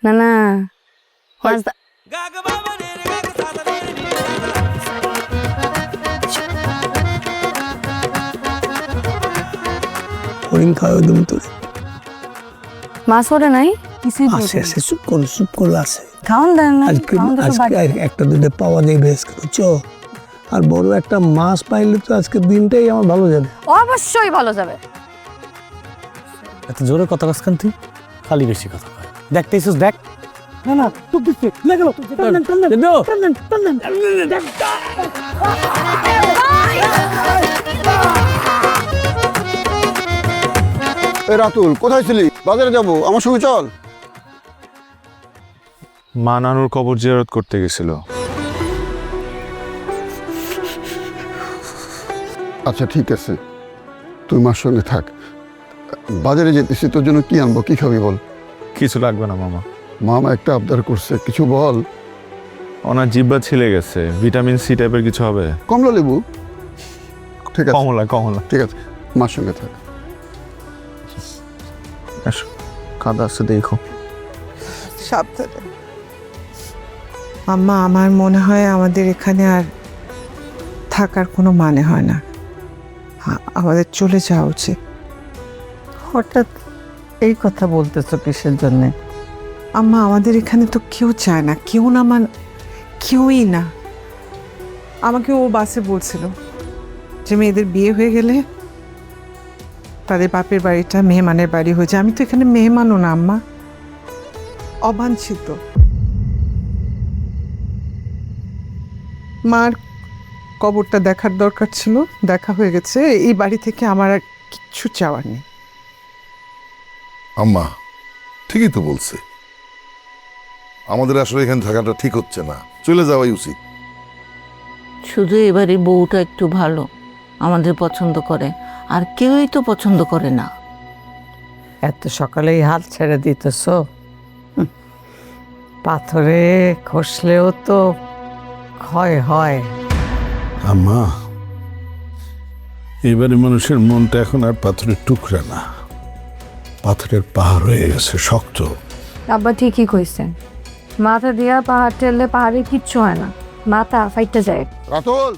না না হয়। মাছ হরিণ খাওয়া তুমি তোর মাছ ওরে নাই কিছুই আছে আছে চুপ করো আছে খাওয়ান দেন না আজকে খাওয়ান তো আজকে আর একটা দুটো পাওয়া যাবে আজকে বুঝছো আর বড় একটা মাছ পাইলে তো আজকে দিনটাই আমার ভালো যাবে অবশ্যই ভালো যাবে। এত জোরে কথা কাসখান তুই খালি বেশি কথা কয় দেখতেছিস দেখ না না চুপ দিচ্ছে লেগে রাতুল কোথায় ছিলি? বাজারে যাব, আমার সঙ্গে চল। মা নানুর কবর জিয়ারত করতে গেছিল। আচ্ছা ঠিক আছে, তুই মার সঙ্গে থাক। বাজারে যেতেছি, তোর জন্য কি আনবো, কি খাবি বল? কিছু লাগবে না মামা, মামা একটা আবদার করছে, কিছু বল। ওনার জিব্বা ছিলে গেছে, ভিটামিন সি টাইপের কিছু হবে। কমলা লেবু? ঠিক আছে কমলা ঠিক আছে, মার সঙ্গে থাক। আসো, কাদা আছে দেখো। সাবধানে। আম্মা, আমার মনে হয় আমাদের এখানে আর থাকার কোনো মানে হয় না, আমাদের চলে যাওয়া উচিত। হঠাৎ এই কথা বলতেছো কিসের জন্যে? আম্মা, আমাদের এখানে তো কেউ চায় না, কেউ না কেউই না। আমাকে ও বাসে বলছিল যে মেয়েদের বিয়ে হয়ে গেলে তাদের বাপের বাড়িটা মেহমানের বাড়ি হয়ে যায়। আমি তো এখানে মেহমানও না আম্মা, অবাঞ্ছিত। মার কবরটা দেখার দরকার ছিল, দেখা হয়ে গেছে। এই বাড়ি থেকে আমার আর কিচ্ছু চাওয়ার নেই। আম্মা ঠিকই তো বলছে, আমাদের আসলে এখানে থাকাটা ঠিক হচ্ছে না, চলে যাওয়াই উচিত। শুধু এবারে বউটা একটু ভালো, আমাদের পছন্দ করে, আর কেউই তো পছন্দ করে না। এত সকালেই হাল ছেড়ে দিতেছ, পাথরে খসলেও তো ক্ষয় হয়। আম্মা, এবারে মানুষের মনটা এখন আর পাথরের টুকরা না, পাথরের পাহাড় হয়ে গেছে, শক্ত। আব্বা ঠিকই কইছেন, মাথা দিয়া পাহাড় ঠেললে পাহাড়ে কিচ্ছু হয় না, মাথা ফাইটটা যায়। রাতুল